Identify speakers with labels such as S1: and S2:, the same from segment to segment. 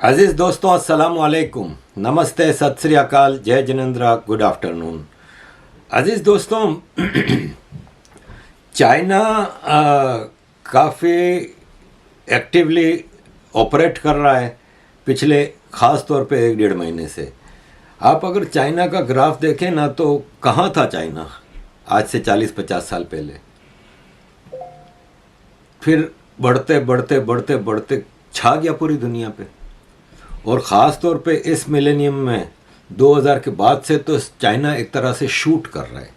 S1: अजीज़ दोस्तों, अस्सलाम वालेकुम, नमस्ते, सत श्री अकाल, जय जिनेंद्र, गुड आफ्टरनून। अजीज़ दोस्तों, चाइना काफ़ी एक्टिवली ऑपरेट कर रहा है पिछले ख़ास तौर पे 1-1.5 महीने से। आप अगर चाइना का ग्राफ देखें ना, तो कहाँ था चाइना आज से 40-50 साल पहले। फिर बढ़ते बढ़ते बढ़ते बढ़ते छा गया पूरी दुनिया पे, और ख़ास तौर पे इस मिलेनियम में 2000 के बाद से तो चाइना एक तरह से शूट कर रहा है,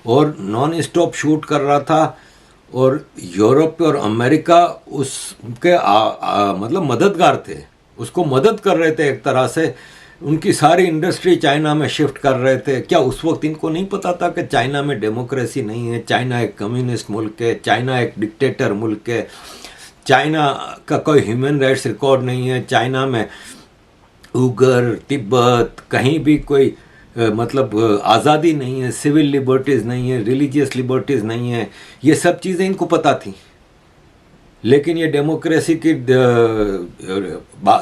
S1: और नॉन स्टॉप शूट कर रहा था। और यूरोप और अमेरिका उसके मतलब मददगार थे, उसको मदद कर रहे थे एक तरह से। उनकी सारी इंडस्ट्री चाइना में शिफ्ट कर रहे थे। क्या उस वक्त इनको नहीं पता था कि चाइना में डेमोक्रेसी नहीं है, चाइना एक कम्युनिस्ट मुल्क है, चाइना एक डिक्टेटर मुल्क है, चाइना का कोई ह्यूमन राइट्स रिकॉर्ड नहीं है, चाइना में उगर, तिब्बत कहीं भी कोई मतलब आज़ादी नहीं है, सिविल लिबर्टीज़ नहीं है, रिलीजियस लिबर्टीज़ नहीं है। ये सब चीज़ें इनको पता थी, लेकिन ये डेमोक्रेसी की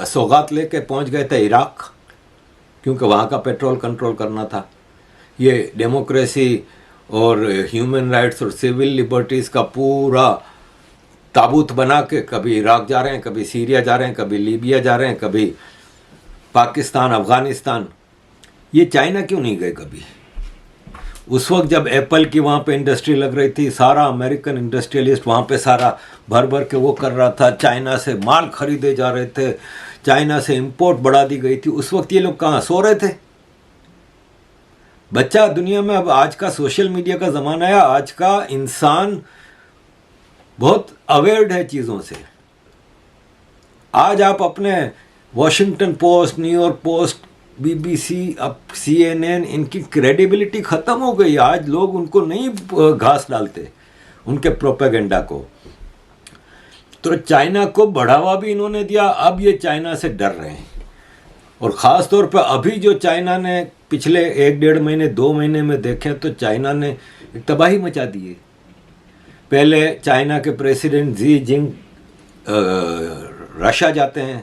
S1: सौगात लेके पहुंच गए थे इराक, क्योंकि वहाँ का पेट्रोल कंट्रोल करना था। ये डेमोक्रेसी और ह्यूमन राइट्स और सिविल लिबर्टीज़ का पूरा ताबूत बना के कभी इराक जा रहे हैं, कभी सीरिया जा रहे हैं, कभी लीबिया जा रहे हैं, कभी पाकिस्तान, अफ़गानिस्तान। ये चाइना क्यों नहीं गए कभी? उस वक्त जब एप्पल की वहाँ पे इंडस्ट्री लग रही थी, सारा अमेरिकन इंडस्ट्रियलिस्ट वहाँ पे सारा भर भर के वो कर रहा था, चाइना से माल खरीदे जा रहे थे, चाइना से इंपोर्ट बढ़ा दी गई थी। उस वक्त ये लोग कहाँ सो रहे थे? बच्चा दुनिया में, अब आज का सोशल मीडिया का ज़माना है, आज का इंसान बहुत अवेयर्ड है चीज़ों से। आज आप अपने Washington post, New York post, BBC, अब CNN, इनकी क्रेडिबिलिटी ख़त्म हो गई। आज लोग उनको नहीं घास डालते, उनके प्रोपेगेंडा को। तो चाइना को बढ़ावा भी इन्होंने दिया। अब ये चाइना से डर रहे हैं, और ख़ास तौर पर अभी जो चाइना ने पिछले 1-1.5 महीने 2 महीने में देखे, तो चाइना ने तबाही मचा दी है। पहले चाइना के प्रेसिडेंट जी जिंग रशिया जाते हैं,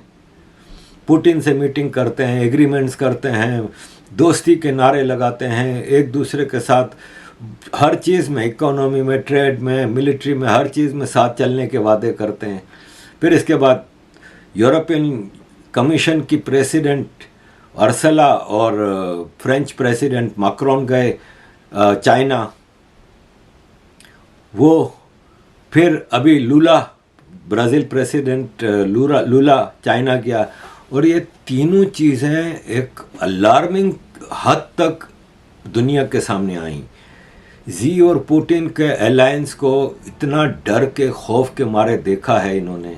S1: पुतिन से मीटिंग करते हैं, एग्रीमेंट्स करते हैं, दोस्ती के नारे लगाते हैं एक दूसरे के साथ, हर चीज़ में, इकोनॉमी में, ट्रेड में, मिलिट्री में, हर चीज़ में साथ चलने के वादे करते हैं। फिर इसके बाद यूरोपियन कमीशन की प्रेसिडेंट अर्सला और फ्रेंच प्रेसिडेंट मैक्रोन गए चाइना। वो फिर अभी लूला, ब्राज़ील प्रेसिडेंट लूला चाइना गया। और ये तीनों चीज़ें एक अलार्मिंग हद तक दुनिया के सामने आई। जी और पुतिन के अलायंस को इतना डर के, खौफ के मारे देखा है इन्होंने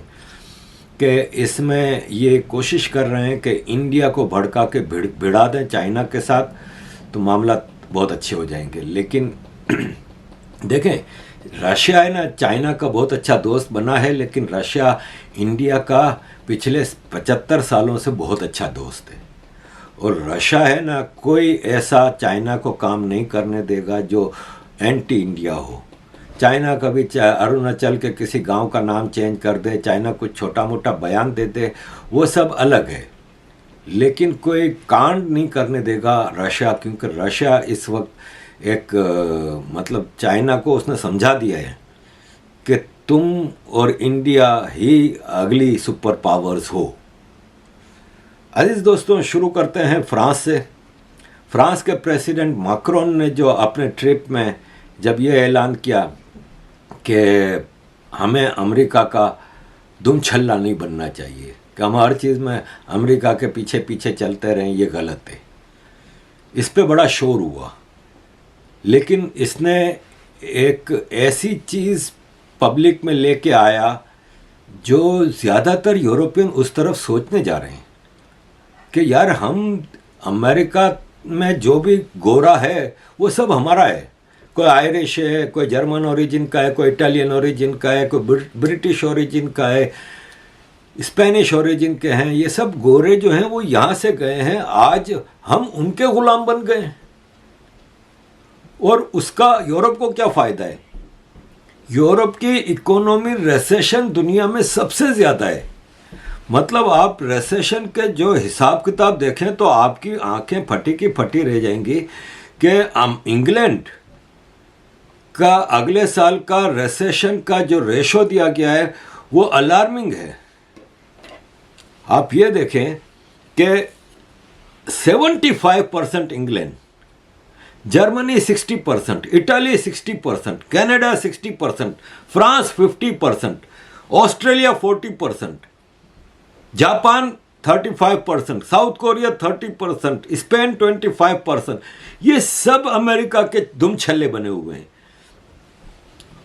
S1: कि इसमें ये कोशिश कर रहे हैं कि इंडिया को भड़का के भिड़ा दें चाइना के साथ, तो मामला बहुत अच्छे हो जाएंगे। लेकिन देखें, रशिया है ना, चाइना का बहुत अच्छा दोस्त बना है, लेकिन रशिया इंडिया का पिछले 75 सालों से बहुत अच्छा दोस्त है। और रशिया है ना, कोई ऐसा चाइना को काम नहीं करने देगा जो एंटी इंडिया हो। चाइना कभी अरुणाचल के किसी गांव का नाम चेंज कर दे, चाइना कुछ छोटा मोटा बयान दे दे, वो सब अलग है, लेकिन कोई कांड नहीं करने देगा रशिया, क्योंकि रशिया इस वक्त एक मतलब चाइना को उसने समझा दिया है कि तुम और इंडिया ही अगली सुपर पावर्स हो। अजीज दोस्तों, शुरू करते हैं फ्रांस से। फ्रांस के प्रेसिडेंट मैक्रोन ने जो अपने ट्रिप में जब ये ऐलान किया कि हमें अमेरिका का दुम छल्ला नहीं बनना चाहिए, कि हम हर चीज़ में अमेरिका के पीछे पीछे चलते रहें, ये गलत है। इस पे बड़ा शोर हुआ, लेकिन इसने एक ऐसी चीज़ पब्लिक में लेके आया जो ज़्यादातर यूरोपियन उस तरफ सोचने जा रहे हैं कि यार, हम अमेरिका में जो भी गोरा है वो सब हमारा है। कोई आयरिश है, कोई जर्मन ओरिजिन का है, कोई इटालियन ओरिजिन का है, कोई ब्रिटिश ओरिजिन का है, स्पेनिश ओरिजिन के हैं। ये सब गोरे जो हैं वो यहाँ से गए हैं, आज हम उनके गुलाम बन गए हैं। और उसका यूरोप को क्या फ़ायदा है? यूरोप की इकोनॉमी रिसेशन दुनिया में सबसे ज़्यादा है। मतलब आप रिसेशन के जो हिसाब किताब देखें तो आपकी आंखें फटी की फटी रह जाएंगी कि इंग्लैंड का अगले साल का रिसेशन का जो रेशो दिया गया है वो अलार्मिंग है। आप ये देखें कि 75% England, Germany 60%, Italy 60%, Canada 60%, France 50%, Australia 40%, Japan 35%, south Korea 30%, Spain 25%। ये सब अमेरिका के दुम छल्ले बने हुए हैं।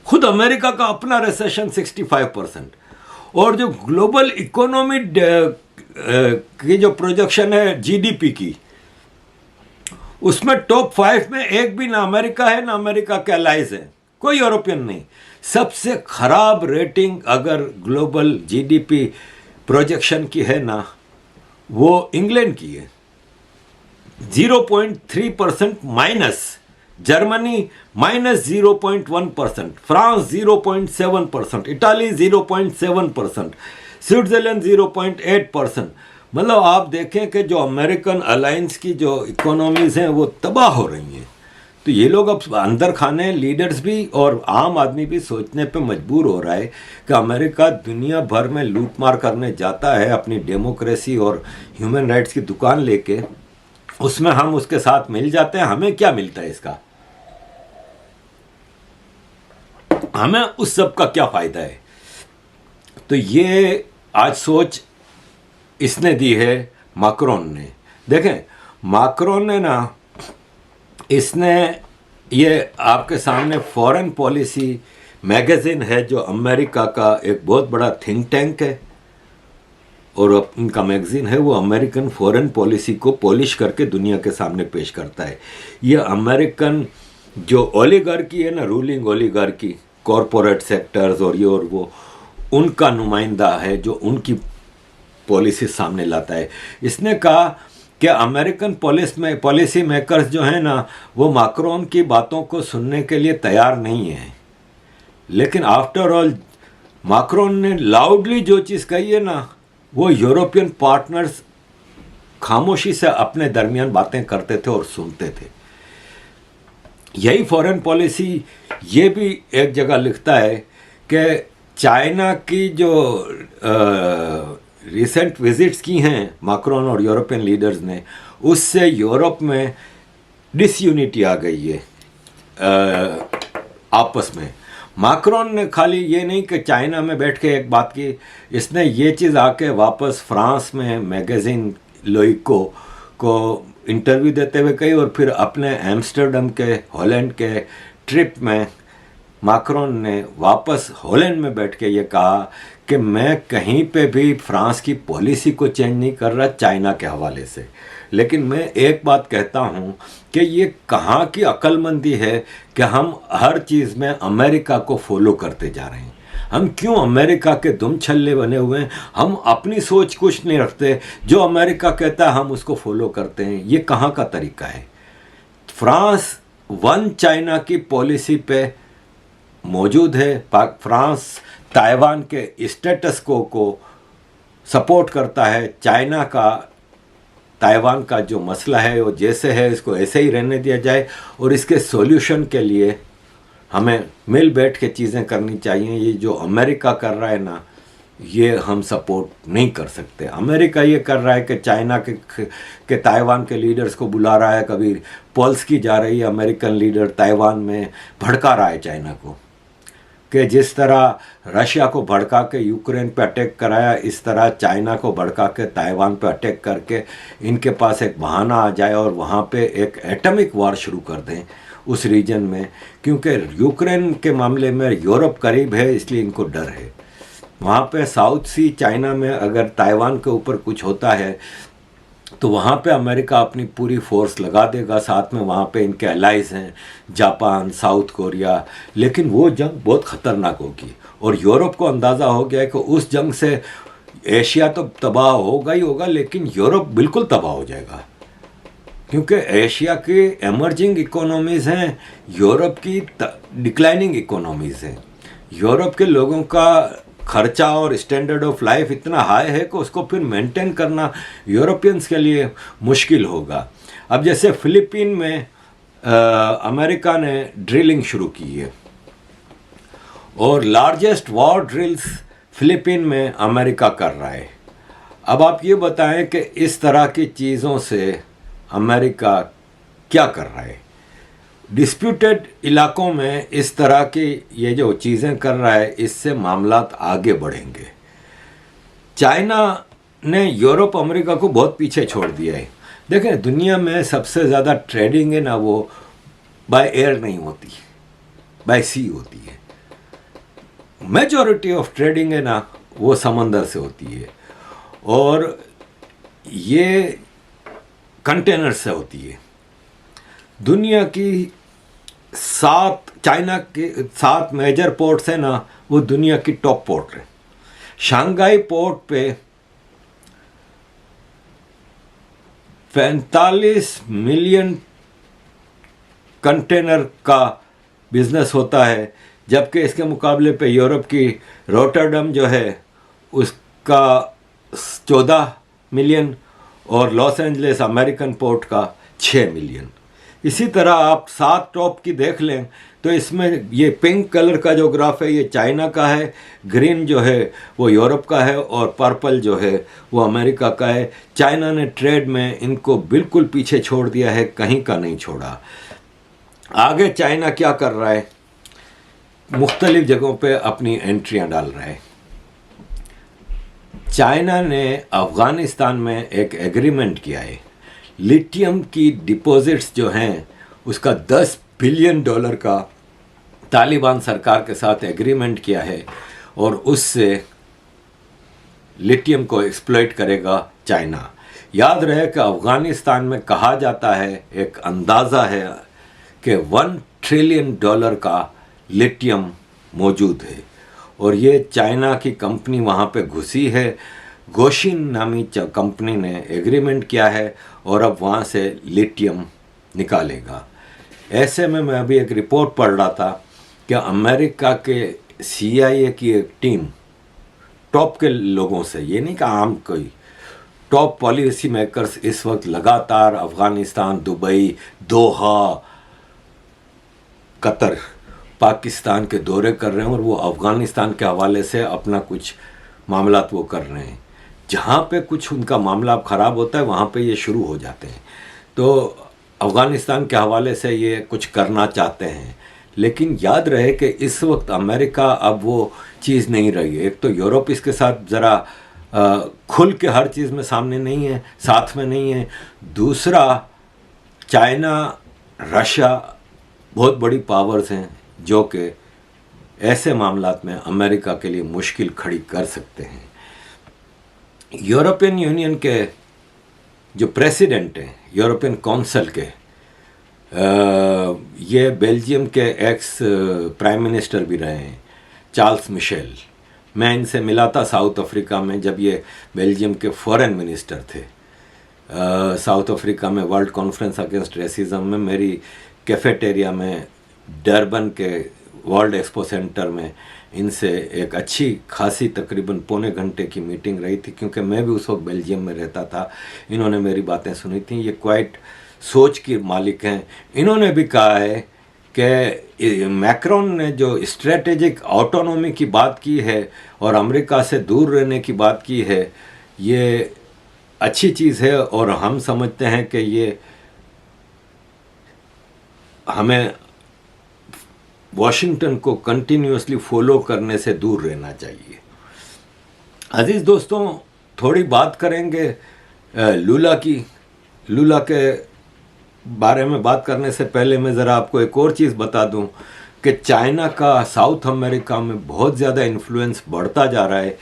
S1: खुद अमेरिका का अपना रिसेशन 65%। और जो ग्लोबल इकोनॉमी की जो प्रोजेक्शन है जीडीपी की, उसमें टॉप 5 में एक भी ना अमेरिका है ना अमेरिका के अलाइज है, कोई यूरोपियन नहीं। सबसे खराब रेटिंग अगर ग्लोबल जीडीपी प्रोजेक्शन की है ना, वो इंग्लैंड की है, 0.3% minus, Germany minus 0.1%, France 0.7%, Italy 0.7%, Switzerland 0.8%। मतलब आप देखें कि जो अमेरिकन अलायंस की जो इकोनॉमीज हैं वो तबाह हो रही हैं। तो ये लोग अब अंदर खाने लीडर्स भी और आम आदमी भी सोचने पे मजबूर हो रहा है कि अमेरिका दुनिया भर में लूटमार करने जाता है अपनी डेमोक्रेसी और ह्यूमन राइट्स की दुकान लेके, उसमें हम उसके साथ मिल जाते हैं। हमें क्या मिलता है इसका? हमें उस सब का क्या फायदा है? तो ये आज सोच इसने दी है मैक्रोन ने। देखें मैक्रोन ने ना, इसने ये आपके सामने फॉरेन पॉलिसी मैगजीन है जो अमेरिका का एक बहुत बड़ा थिंक टैंक है, और उनका मैगजीन है वो अमेरिकन फॉरेन पॉलिसी को पॉलिश करके दुनिया के सामने पेश करता है। ये अमेरिकन जो ओलिगार्की है ना, रूलिंग ओलिगार्की, कॉरपोरेट सेक्टर्स और ये और वो, उनका नुमाइंदा है जो उनकी पॉलिसी सामने लाता है। इसने कहा कि अमेरिकन पॉलिसी मेकर्स जो हैं ना, वो मैक्रोन की बातों को सुनने के लिए तैयार नहीं है। लेकिन आफ्टर ऑल मैक्रोन ने लाउडली जो चीज़ कही है ना, वो यूरोपियन पार्टनर्स खामोशी से अपने दरमियान बातें करते थे और सुनते थे। यही फॉरेन पॉलिसी ये भी एक जगह लिखता है कि चाइना की जो रिसेंट विजिट्स की हैं मैक्रोन और यूरोपियन लीडर्स ने, उससे यूरोप में डिसयूनिटी आ गई है आपस में। मैक्रोन ने खाली ये नहीं कि चाइना में बैठ के एक बात की, इसने ये चीज़ आके वापस फ्रांस में मैगजीन लोइको को इंटरव्यू देते हुए कही, और फिर अपने एम्स्टर्डम के हॉलैंड के ट्रिप में मैक्रोन ने वापस हॉलैंड में बैठ के ये कहा कि मैं कहीं पे भी फ्रांस की पॉलिसी को चेंज नहीं कर रहा चाइना के हवाले से, लेकिन मैं एक बात कहता हूँ कि ये कहाँ की अक्लमंदी है कि हम हर चीज़ में अमेरिका को फॉलो करते जा रहे हैं। हम क्यों अमेरिका के दुम छल्ले बने हुए हैं? हम अपनी सोच कुछ नहीं रखते, जो अमेरिका कहता है हम उसको फॉलो करते हैं। ये कहाँ का तरीका है? फ्रांस वन चाइना की पॉलिसी पे मौजूद है। फ्रांस ताइवान के स्टेटस को सपोर्ट करता है। चाइना का ताइवान का जो मसला है वो जैसे है इसको ऐसे ही रहने दिया जाए, और इसके सॉल्यूशन के लिए हमें मिल बैठ के चीज़ें करनी चाहिए। ये जो अमेरिका कर रहा है ना, ये हम सपोर्ट नहीं कर सकते। अमेरिका ये कर रहा है कि चाइना के ताइवान के लीडर्स को बुला रहा है, कभी पोल्स्की जा रही है अमेरिकन लीडर ताइवान में, भड़का रहा है चाइना को कि जिस तरह रशिया को भड़का के यूक्रेन पे अटैक कराया, इस तरह चाइना को भड़का के ताइवान पे अटैक करके इनके पास एक बहाना आ जाए और वहाँ पे एक एटॉमिक वार शुरू कर दें उस रीजन में। क्योंकि यूक्रेन के मामले में यूरोप करीब है, इसलिए इनको डर है। वहाँ पे साउथ सी चाइना में अगर ताइवान के ऊपर कुछ होता है तो वहाँ पे अमेरिका अपनी पूरी फोर्स लगा देगा, साथ में वहाँ पे इनके अलाइज हैं जापान, साउथ कोरिया। लेकिन वो जंग बहुत ख़तरनाक होगी, और यूरोप को अंदाज़ा हो गया है कि उस जंग से एशिया तो तबाह होगा ही होगा, लेकिन यूरोप बिल्कुल तबाह हो जाएगा। क्योंकि एशिया की एमर्जिंग इकोनॉमीज़ हैं, यूरोप की डिक्लाइनिंग इकोनॉमीज़ हैं। यूरोप के लोगों का खर्चा और स्टैंडर्ड ऑफ लाइफ इतना हाई है कि उसको फिर मेंटेन करना यूरोपियंस के लिए मुश्किल होगा। अब जैसे फिलीपीन में अमेरिका ने ड्रिलिंग शुरू की है और लार्जेस्ट वॉर ड्रिल्स फिलीपीन में अमेरिका कर रहा है। अब आप ये बताएं कि इस तरह की चीज़ों से अमेरिका क्या कर रहा है। डिस्प्यूटेड इलाकों में इस तरह की ये जो चीज़ें कर रहा है, इससे मामलात आगे बढ़ेंगे। चाइना ने यूरोप अमेरिका को बहुत पीछे छोड़ दिया है। देखें, दुनिया में सबसे ज़्यादा ट्रेडिंग है ना, वो बाय एयर नहीं होती, बाय सी होती है। मेजॉरिटी ऑफ ट्रेडिंग है ना, वो समंदर से होती है और ये कंटेनर से होती है। दुनिया की चाइना के 7 मेजर पोर्ट्स है ना, वो दुनिया की टॉप पोर्ट है। शंघाई पोर्ट पे 45 मिलियन कंटेनर का बिजनेस होता है, जबकि इसके मुकाबले पे यूरोप की रोटरडम जो है उसका 14 मिलियन और लॉस एंजलिस अमेरिकन पोर्ट का 6 मिलियन। इसी तरह आप 7 टॉप की देख लें तो इसमें ये पिंक कलर का जो ग्राफ है ये चाइना का है, ग्रीन जो है वो यूरोप का है और पर्पल जो है वो अमेरिका का है। चाइना ने ट्रेड में इनको बिल्कुल पीछे छोड़ दिया है, कहीं का नहीं छोड़ा। आगे चाइना क्या कर रहा है, मुख्तलिफ जगहों पे अपनी एंट्रियां डाल रहा है। चाइना ने अफ़गानिस्तान में एक एग्रीमेंट किया है, लिथियम की डिपॉजिट्स जो हैं उसका $10 बिलियन का तालिबान सरकार के साथ एग्रीमेंट किया है और उससे लिथियम को एक्सप्लॉइट करेगा चाइना। याद रहे कि अफ़गानिस्तान में कहा जाता है, एक अंदाज़ा है कि $1 ट्रिलियन का लिथियम मौजूद है और ये चाइना की कंपनी वहाँ पे घुसी है। गोशिन नामी कंपनी ने एग्रीमेंट किया है और अब वहाँ से लिथियम निकालेगा। ऐसे में मैं अभी एक रिपोर्ट पढ़ रहा था कि अमेरिका के CIA की एक टीम टॉप के लोगों से, ये नहीं कि आम कोई, टॉप पॉलिसी मेकर्स इस वक्त लगातार अफ़गानिस्तान, दुबई, दोहा, कतर, पाकिस्तान के दौरे कर रहे हैं और वो अफ़गानिस्तान के हवाले से अपना कुछ मामलात वो कर रहे हैं। जहाँ पे कुछ उनका मामला ख़राब होता है वहाँ पे ये शुरू हो जाते हैं। तो अफ़गानिस्तान के हवाले से ये कुछ करना चाहते हैं, लेकिन याद रहे कि इस वक्त अमेरिका अब वो चीज़ नहीं रही है। एक तो यूरोप इसके साथ ज़रा खुल के हर चीज़ में सामने नहीं है, साथ में नहीं है। दूसरा, चाइना, रशिया बहुत बड़ी पावर्स हैं जो कि ऐसे मामलात में अमेरिका के लिए मुश्किल खड़ी कर सकते हैं। यूरोपियन यूनियन के जो प्रेसिडेंट हैं, यूरोपियन काउंसिल के, ये बेल्जियम के एक्स प्राइम मिनिस्टर भी रहे हैं, चार्ल्स मिशेल। मैं इनसे मिला था साउथ अफ्रीका में जब ये बेल्जियम के फॉरेन मिनिस्टर थे। साउथ अफ्रीका में वर्ल्ड कॉन्फ्रेंस अगेंस्ट रेसिज्म में मेरी कैफेटेरिया में डरबन के वर्ल्ड एक्सपो सेंटर में इनसे एक अच्छी खासी तकरीबन पौने घंटे की मीटिंग रही थी, क्योंकि मैं भी उस वक्त बेल्जियम में रहता था। इन्होंने मेरी बातें सुनी थी। ये क्वाइट सोच के मालिक हैं। इन्होंने भी कहा है कि मैक्रोन ने जो स्ट्रेटेजिक ऑटोनॉमी की बात की है और अमेरिका से दूर रहने की बात की है, ये अच्छी चीज़ है और हम समझते हैं कि ये हमें वॉशिंगटन को कंटिन्यूसली फॉलो करने से दूर रहना चाहिए। अजीज़ दोस्तों, थोड़ी बात करेंगे लूला की। लूला के बारे में बात करने से पहले मैं ज़रा आपको एक और चीज़ बता दूं कि चाइना का साउथ अमेरिका में बहुत ज़्यादा इन्फ्लुएंस बढ़ता जा रहा है।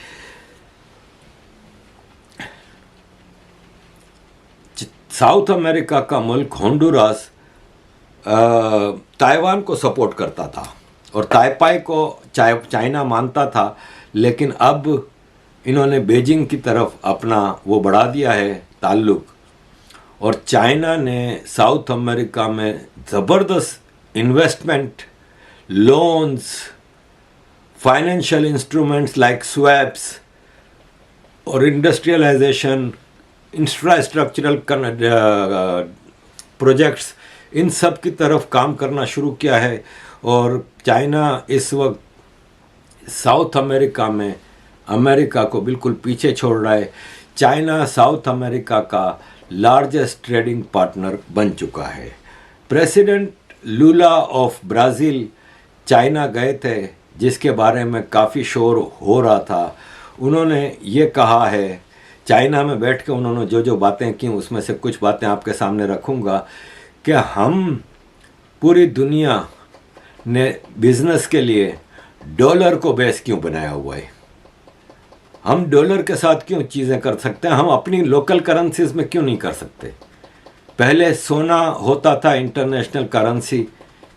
S1: साउथ अमेरिका का मुल्क होंडुरास ताइवान को सपोर्ट करता था और ताइपाई को चाइना मानता था, लेकिन अब इन्होंने बीजिंग की तरफ अपना वो बढ़ा दिया है ताल्लुक, और चाइना ने साउथ अमेरिका में ज़बरदस्त investment, loans, financial instruments like swaps और इंडस्ट्रियलाइजेशन, इंफ्रास्ट्रक्चरल प्रोजेक्ट्स, इन सब की तरफ काम करना शुरू किया है। और चाइना इस वक्त साउथ अमेरिका में अमेरिका को बिल्कुल पीछे छोड़ रहा है। चाइना साउथ अमेरिका का लार्जेस्ट ट्रेडिंग पार्टनर बन चुका है। President Lula of Brazil China गए थे, जिसके बारे में काफ़ी शोर हो रहा था। उन्होंने ये कहा है, चाइना में बैठ के उन्होंने जो जो बातें की उसमें से कुछ बातें आपके सामने रखूँगा, कि हम पूरी दुनिया ने बिज़नेस के लिए डॉलर को बेस क्यों बनाया हुआ है। हम डॉलर के साथ क्यों चीज़ें कर सकते हैं, हम अपनी लोकल करेंसीज में क्यों नहीं कर सकते। पहले सोना होता था इंटरनेशनल करेंसी,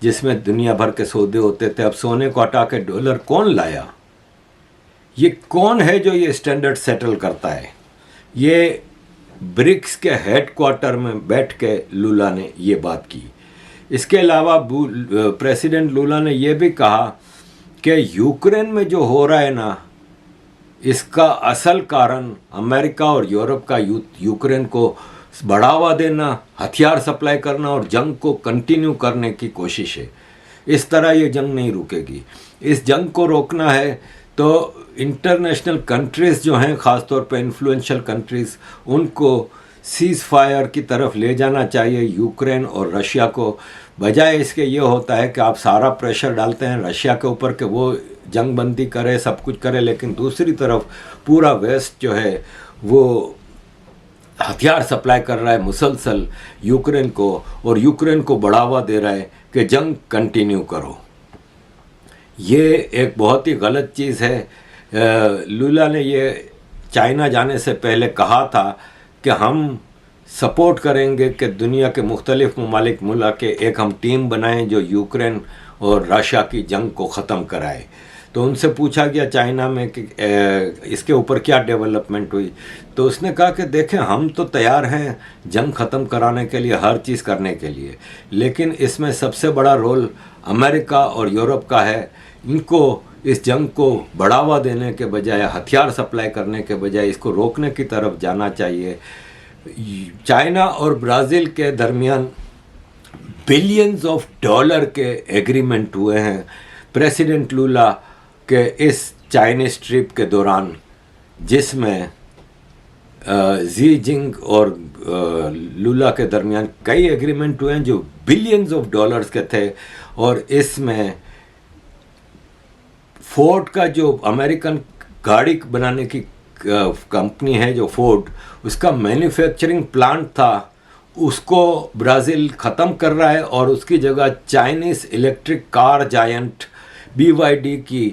S1: जिसमें दुनिया भर के सौदे होते थे। अब सोने को हटा के डॉलर कौन लाया? ये कौन है जो ये स्टैंडर्ड सेटल करता है? ये ब्रिक्स के हेडक्वार्टर में बैठ के लूला ने ये बात की। इसके अलावा प्रेसिडेंट लूला ने यह भी कहा कि यूक्रेन में जो हो रहा है ना, इसका असल कारण अमेरिका और यूरोप का यूक्रेन को बढ़ावा देना, हथियार सप्लाई करना और जंग को कंटिन्यू करने की कोशिश है। इस तरह ये जंग नहीं रुकेगी। इस जंग को रोकना है तो इंटरनेशनल कंट्रीज़ जो हैं, ख़ासतौर पर इन्फ्लुएंशियल कंट्रीज़, उनको सीज़ फायर की तरफ ले जाना चाहिए यूक्रेन और रशिया को। बजाय इसके ये होता है कि आप सारा प्रेशर डालते हैं रशिया के ऊपर कि वो जंग बंदी करे, सब कुछ करे, लेकिन दूसरी तरफ पूरा वेस्ट जो है वो हथियार सप्लाई कर रहा है मुसलसल यूक्रेन को, और यूक्रेन को बढ़ावा दे रहा है कि जंग कंटिन्यू करो। ये एक बहुत ही गलत चीज़ है। लूला ने ये चाइना जाने से पहले कहा था कि हम सपोर्ट करेंगे कि दुनिया के मुख्तलिफ ममालिक मिला के एक हम टीम बनाएं जो यूक्रेन और रशिया की जंग को ख़त्म कराए। तो उनसे पूछा गया चाइना में कि इसके ऊपर क्या डेवलपमेंट हुई, तो उसने कहा कि देखें, हम तो तैयार हैं जंग ख़त्म कराने के लिए, हर चीज़ करने के लिए, लेकिन इसमें सबसे बड़ा रोल अमेरिका और यूरोप का है। इनको इस जंग को बढ़ावा देने के बजाय, हथियार सप्लाई करने के बजाय इसको रोकने की तरफ जाना चाहिए। चाइना और ब्राज़ील के दरमियान बिलियंस ऑफ डॉलर के एग्रीमेंट हुए हैं प्रेसिडेंट लूला के इस चाइनीज़ ट्रिप के दौरान, जिसमें जी जिंग और लूला के दरमियान कई एग्रीमेंट हुए हैं जो बिलियंस ऑफ डॉलर्स के थे। और इसमें फोर्ड का जो अमेरिकन गाड़ी बनाने की कंपनी है जो फोर्ड, उसका मैन्युफैक्चरिंग प्लांट था, उसको ब्राज़ील ख़त्म कर रहा है और उसकी जगह Chinese electric car giant BYD की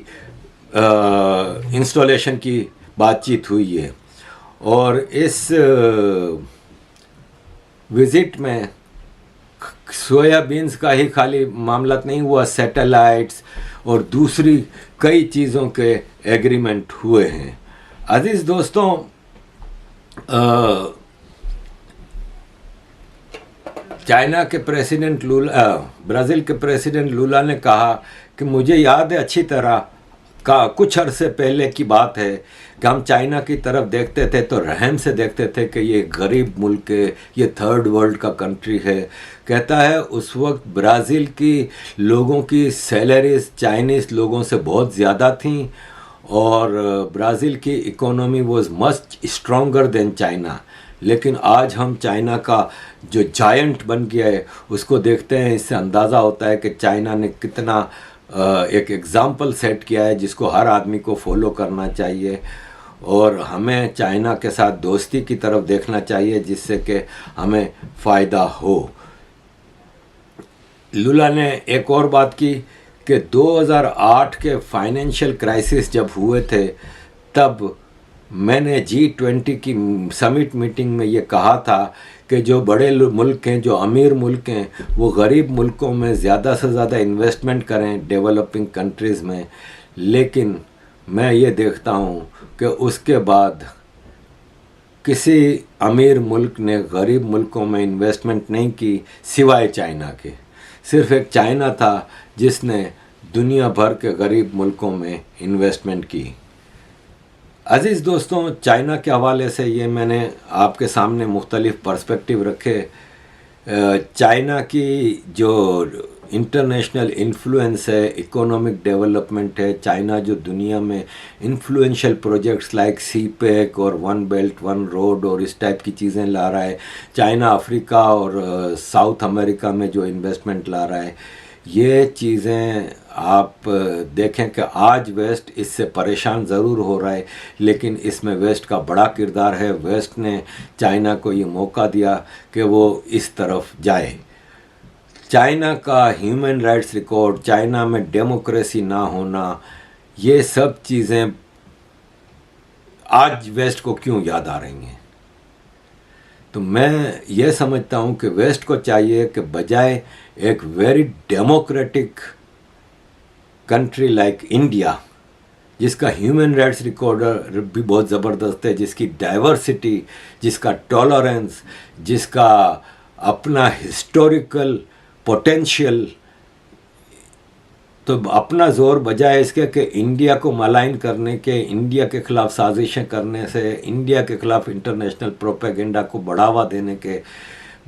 S1: इंस्टॉलेशन की बातचीत हुई है। और इस विज़िट में सोयाबीन्स का ही खाली मामला नहीं हुआ, सैटेलाइट्स और दूसरी कई चीज़ों के एग्रीमेंट हुए हैं। अजीज़ दोस्तों, चाइना के प्रेसिडेंट लूला, ब्राज़ील के प्रेसिडेंट लूला ने कहा कि मुझे याद है अच्छी तरह का, कुछ अरसे पहले की बात है कि हम चाइना की तरफ देखते थे तो रहम से देखते थे कि ये गरीब मुल्क है, ये थर्ड वर्ल्ड का कंट्री है। कहता है उस वक्त ब्राज़ील की लोगों की सैलरीज चाइनीज़ लोगों से बहुत ज़्यादा थी और ब्राज़ील की economy was much stronger than China. लेकिन आज हम चाइना का जो जायंट बन गया है उसको देखते हैं, इससे अंदाज़ा होता है कि चाइना ने कितना एक एग्ज़ाम्पल सेट किया है जिसको हर आदमी को फॉलो करना चाहिए। और हमें चाइना के साथ दोस्ती की तरफ देखना चाहिए जिससे कि हमें फ़ायदा हो। लूला ने एक और बात की कि 2008 के फाइनेंशियल क्राइसिस जब हुए थे तब मैंने G20 की समिट मीटिंग में ये कहा था कि जो बड़े मुल्क हैं, जो अमीर मुल्क हैं, वो गरीब मुल्कों में ज़्यादा से ज़्यादा इन्वेस्टमेंट करें डेवलपिंग कंट्रीज़ में। लेकिन मैं ये देखता हूँ कि उसके बाद किसी अमीर मुल्क ने गरीब मुल्कों में इन्वेस्टमेंट नहीं की सिवाय चाइना के। सिर्फ एक चाइना था जिसने दुनिया भर के गरीब मुल्कों में इन्वेस्टमेंट की। अज़ीज़ दोस्तों, चाइना के हवाले से ये मैंने आपके सामने मुख्तलिफ पर्सपेक्टिव रखे। चाइना की जो इंटरनेशनल इन्फ्लुएंस है, इकोनॉमिक डेवलपमेंट है, चाइना जो दुनिया में इन्फ्लुएंशियल प्रोजेक्ट्स लाइक सी पैक और वन बेल्ट वन रोड और इस टाइप की चीज़ें ला रहा है, चाइना अफ्रीका और साउथ अमेरिका में जो इन्वेस्टमेंट ला रहा है, ये चीज़ें आप देखें कि आज वेस्ट इससे परेशान ज़रूर हो रहा है, लेकिन इसमें वेस्ट का बड़ा किरदार है। वेस्ट ने चाइना को ये मौका दिया कि वो इस तरफ जाए। चाइना का ह्यूमन राइट्स रिकॉर्ड, चाइना में डेमोक्रेसी ना होना, ये सब चीज़ें आज वेस्ट को क्यों याद आ रही हैं? तो मैं ये समझता हूँ कि वेस्ट को चाहिए कि बजाय एक very democratic country like India, जिसका ह्यूमन राइट्स रिकॉर्ड भी बहुत ज़बरदस्त है, जिसकी डाइवर्सिटी, जिसका टॉलरेंस, जिसका अपना हिस्टोरिकल पोटेंशियल, तो अपना जोर बजाय इसके कि इंडिया को मलाइन करने के, इंडिया के ख़िलाफ़ साजिशें करने से, इंडिया के ख़िलाफ़ इंटरनेशनल प्रोपेगेंडा को बढ़ावा देने के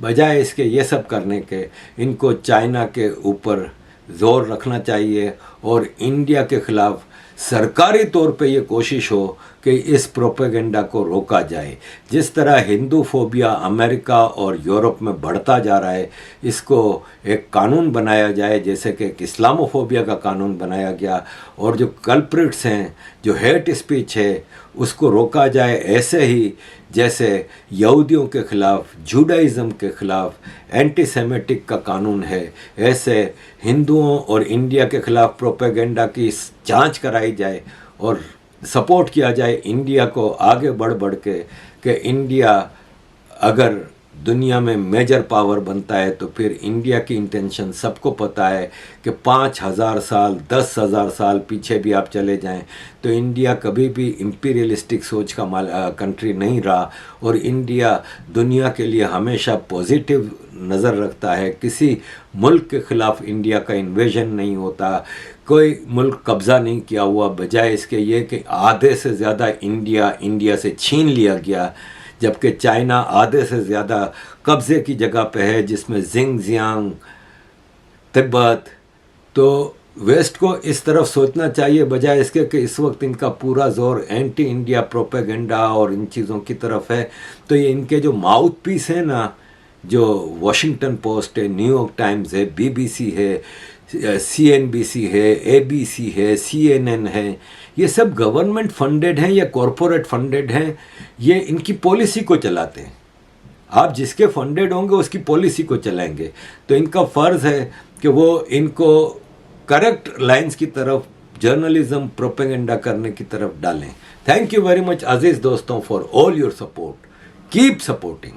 S1: बजाय इसके ये सब करने के, इनको चाइना के ऊपर ज़ोर रखना चाहिए और इंडिया के ख़िलाफ़ सरकारी तौर पे ये कोशिश हो कि इस प्रोपेगेंडा को रोका जाए। जिस तरह हिंदू फोबिया अमेरिका और यूरोप में बढ़ता जा रहा है, इसको एक कानून बनाया जाए, जैसे कि एक इस्लामोफोबिया का कानून बनाया गया, और जो कल्प्रिट्स हैं, जो हेट स्पीच है, उसको रोका जाए। ऐसे ही जैसे यहूदियों के ख़िलाफ़, जुडाइज़म के ख़िलाफ़ एंटीसेमेटिक का कानून है, ऐसे हिंदुओं और इंडिया के ख़िलाफ़ प्रोपेगेंडा की जांच कराई जाए और सपोर्ट किया जाए इंडिया को आगे बढ़ बढ़ के कि इंडिया अगर दुनिया में मेजर पावर बनता है तो फिर इंडिया की इंटेंशन सबको पता है कि 5000 साल 10,000 साल पीछे भी आप चले जाएं तो इंडिया कभी भी इम्पीरियलिस्टिक सोच का कंट्री नहीं रहा, और इंडिया दुनिया के लिए हमेशा पॉजिटिव नज़र रखता है। किसी मुल्क के ख़िलाफ़ इंडिया का इन्वेजन नहीं होता, कोई मुल्क कब्ज़ा नहीं किया हुआ, बजाय इसके ये कि आधे से ज़्यादा इंडिया से छीन लिया गया, जबकि चाइना आधे से ज़्यादा कब्ज़े की जगह पे है, जिसमें जिंगजियांग, तिब्बत। तो वेस्ट को इस तरफ सोचना चाहिए बजाय इसके कि इस वक्त इनका पूरा जोर एंटी इंडिया प्रोपेगेंडा और इन चीज़ों की तरफ है। तो ये इनके जो माउथ पीस है ना, जो वॉशिंगटन पोस्ट है, न्यूयॉर्क टाइम्स है, BBC है, CNBC है, ABC है, CNN है, ये सब गवर्नमेंट फंडेड हैं या कॉरपोरेट फंडेड हैं। ये इनकी पॉलिसी को चलाते हैं। आप जिसके फंडेड होंगे उसकी पॉलिसी को चलाएंगे, तो इनका फ़र्ज़ है कि वो इनको करेक्ट लाइंस की तरफ, जर्नलिज्म प्रोपेगेंडा करने की तरफ डालें। थैंक यू वेरी मच अजीज़ दोस्तों for all your support. Keep supporting.